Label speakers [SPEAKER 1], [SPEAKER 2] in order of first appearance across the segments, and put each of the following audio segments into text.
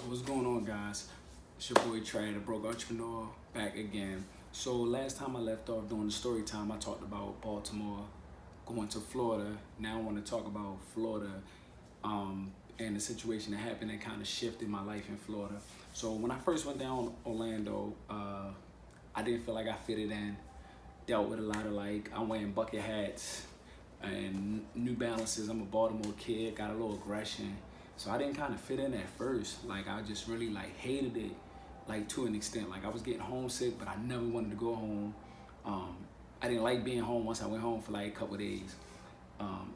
[SPEAKER 1] What's going on, guys? It's your boy Trey, the broke entrepreneur, back again. So last time I left off doing the story time, I talked about Baltimore going to Florida. Now I want to talk about Florida and the situation that happened that kind of shifted my life in Florida. So when I first went down Orlando, I didn't feel like I fitted in. Dealt with a lot of I'm wearing bucket hats and New Balances. I'm a Baltimore kid, got a little aggression. So I didn't kind of fit in at first. I just really hated it, to an extent. I was getting homesick, but I never wanted to go home. I didn't like being home once I went home for a couple of days.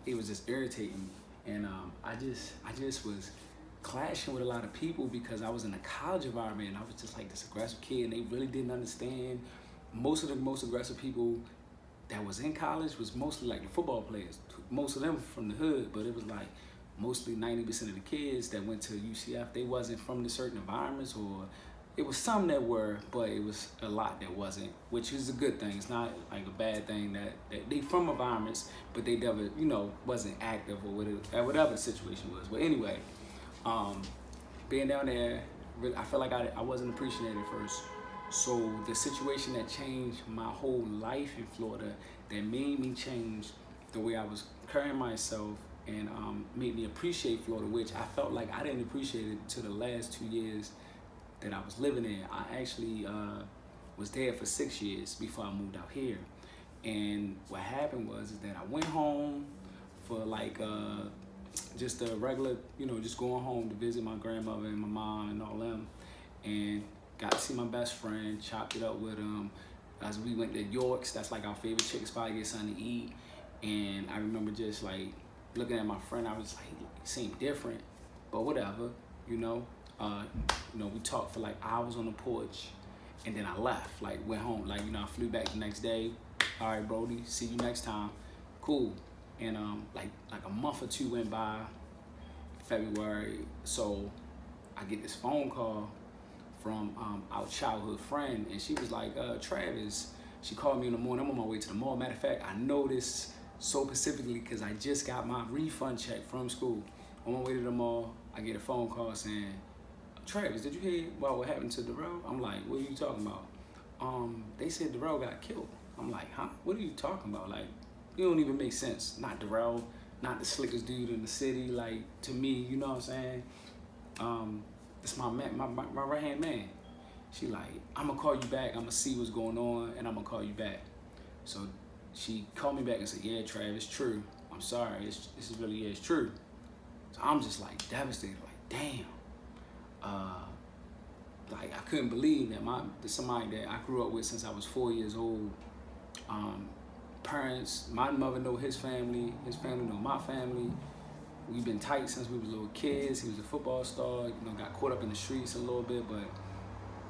[SPEAKER 1] It was just irritating me. And I just was clashing with a lot of people because I was in a college environment and I was just this aggressive kid, and they really didn't understand. Most of the most aggressive people that was in college was mostly the football players. Most of them from the hood, but it was mostly 90% of the kids that went to UCF, they wasn't from the certain environments, or it was some that were, but it was a lot that wasn't, which is a good thing. It's not a bad thing that they from environments, but they never, wasn't active or whatever the situation was. But anyway, being down there, I felt like I wasn't appreciated at first. So the situation that changed my whole life in Florida, that made me change the way I was carrying myself and made me appreciate Florida, which I felt like I didn't appreciate it to the last 2 years that I was living there. I actually was there for 6 years before I moved out here. And what happened was that I went home for just a regular, just going home to visit my grandmother and my mom and all them, and got to see my best friend, chopped it up with him. As we went to York's, that's our favorite chicken spot, get something to eat. And I remember just looking at my friend, I was he seemed different, but whatever, we talked for hours on the porch, and then I left, went home, I flew back the next day. All right, Brody, see you next time, cool. And a month or two went by, February, so I get this phone call from our childhood friend, and she was Travis, she called me in the morning, I'm on my way to the mall. Matter of fact, I know this so specifically because I just got my refund check from school. On my way to the mall, I get a phone call saying, Travis, did you hear about what happened to Darrell? I'm like, what are you talking about? They said Darrell got killed. I'm like, huh? What are you talking about? You don't even make sense. Not Darrell, not the slickest dude in the city. To me, you know what I'm saying? It's my man, my right hand man. She I'm gonna call you back. I'm gonna see what's going on, and I'm gonna call you back. So she called me back and said, yeah, Trav, it's true. I'm sorry, this is really, it's true. So I'm just devastated, damn. I couldn't believe that somebody that I grew up with since I was 4 years old, parents, my mother know his family know my family. We've been tight since we were little kids. He was a football star, got caught up in the streets a little bit, but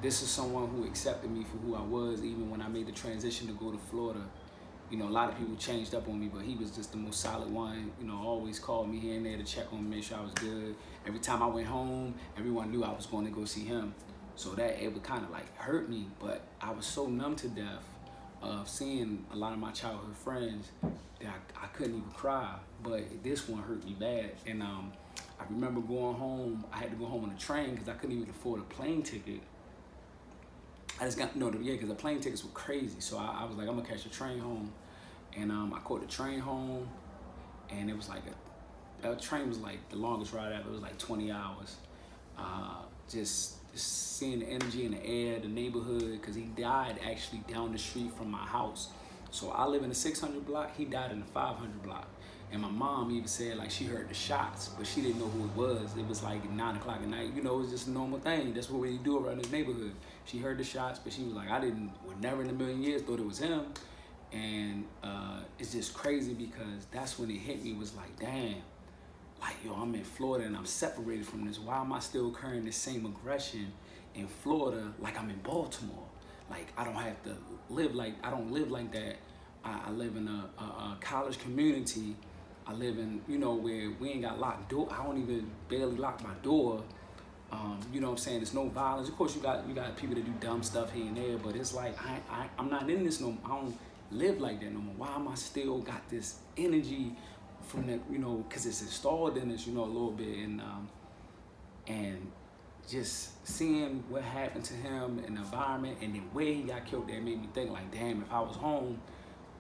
[SPEAKER 1] this is someone who accepted me for who I was, even when I made the transition to go to Florida. A lot of people changed up on me, but he was just the most solid one. Always called me here and there to check on me, make sure I was good. Every time I went home, everyone knew I was going to go see him. So that it would kind of hurt me, but I was so numb to death of seeing a lot of my childhood friends that I couldn't even cry. But this one hurt me bad. And I remember going home, I had to go home on a train because I couldn't even afford a plane ticket. I just got, because the plane tickets were crazy. So I was I'm gonna catch a train home. And I caught the train home, and it was a train was the longest ride ever. It was 20 hours. Just seeing the energy in the air, the neighborhood, because he died actually down the street from my house. So I live in the 600 block, he died in the 500 block. And my mom even said she heard the shots, but she didn't know who it was. It was 9 o'clock at night. It was just a normal thing. That's what we do around this neighborhood. She heard the shots, but she was would never in a million years thought it was him. And it's just crazy because that's when it hit me, was damn, yo, I'm in Florida and I'm separated from this. Why am I still carrying the same aggression in Florida I'm in Baltimore? I don't have to live I don't live like that. I live in a college community. I live in, where we ain't got locked door. I don't even barely lock my door. You know what I'm saying? There's no violence. Of course, you got people that do dumb stuff here and there, but it's I'm not in this no more. I don't live like that no more. Why am I still got this energy from that, because it's installed in us, a little bit, and just seeing what happened to him in the environment and the way he got killed, that made me think like, damn, if I was home,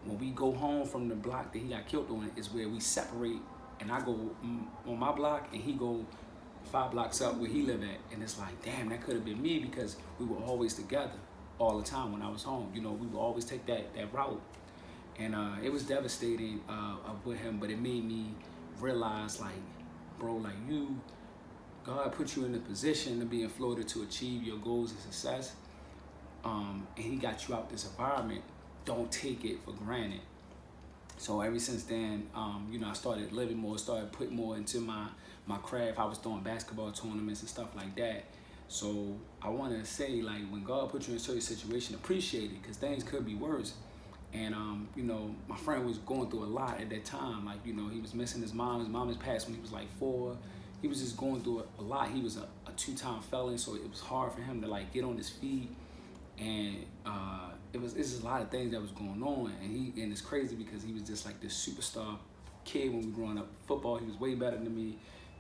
[SPEAKER 1] when we go home from the block that he got killed on is where we separate, and I go on my block and he go 5 blocks up where he live at. And it's like, damn, that could have been me, because we were always together all the time when I was home. You know, we would always take that route. And it was devastating with him, but it made me realize, like, bro, like, God put you in a position to be in Florida to achieve your goals and success. And he got you out this environment. Don't take it for granted. So ever since then, you know, I started living more, started putting more into my craft. I was doing basketball tournaments and stuff like that. So I want to say, like, when God put you in a certain situation, appreciate it, because things could be worse. And, you know, my friend was going through a lot at that time. Like, you know, he was missing his mom. His mom has passed when he was like 4. He was just going through a lot. He was a 2-time felon, so it was hard for him to, like, get on his feet. And it's just a lot of things that was going on. And it's crazy because he was just like this superstar kid when we were growing up. Football, he was way better than me.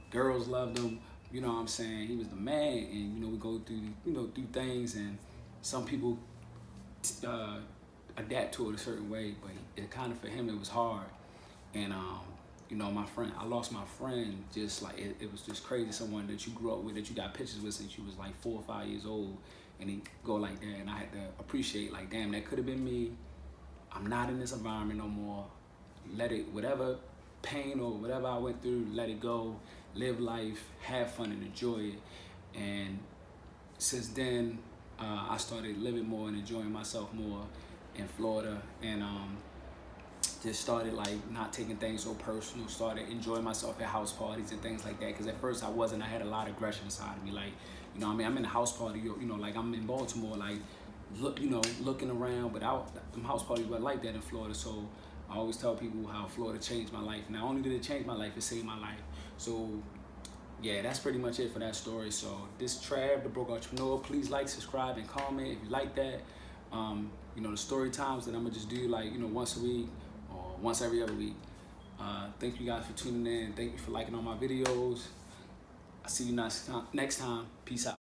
[SPEAKER 1] Girls loved him. You know what I'm saying? He was the man. And, you know, we go through, you know, through things, and some people adapt to it a certain way, but it kind of, for him, it was hard. And you know, I lost my friend, just like, it was just crazy. Someone that you grew up with, that you got pictures with since you was like 4 or 5 years old, and he go like that. And I had to appreciate, like, damn, that could have been me. I'm not in this environment no more. Let it, whatever pain or whatever I went through, let it go. Live life, have fun, and enjoy it. And since then, I started living more and enjoying myself more in Florida, and just started, like, not taking things so personal, started enjoying myself at house parties and things like that. Because at first I wasn't. I had a lot of aggression inside of me. Like, you know what I mean? I'm in a house party, you know, like, I'm in Baltimore, like, you know, looking around, but them house parties weren't like that in Florida. So I always tell people how Florida changed my life. Not only did it change my life, it saved my life. So yeah, that's pretty much it for that story. So this Trav, the Broke Entrepreneur. Please like, subscribe, and comment if you like that. You know, the story times that I'm gonna just do, like, you know, once a week or once every other week. Thank you guys for tuning in. Thank you for liking all my videos. I'll see you next time. Peace out.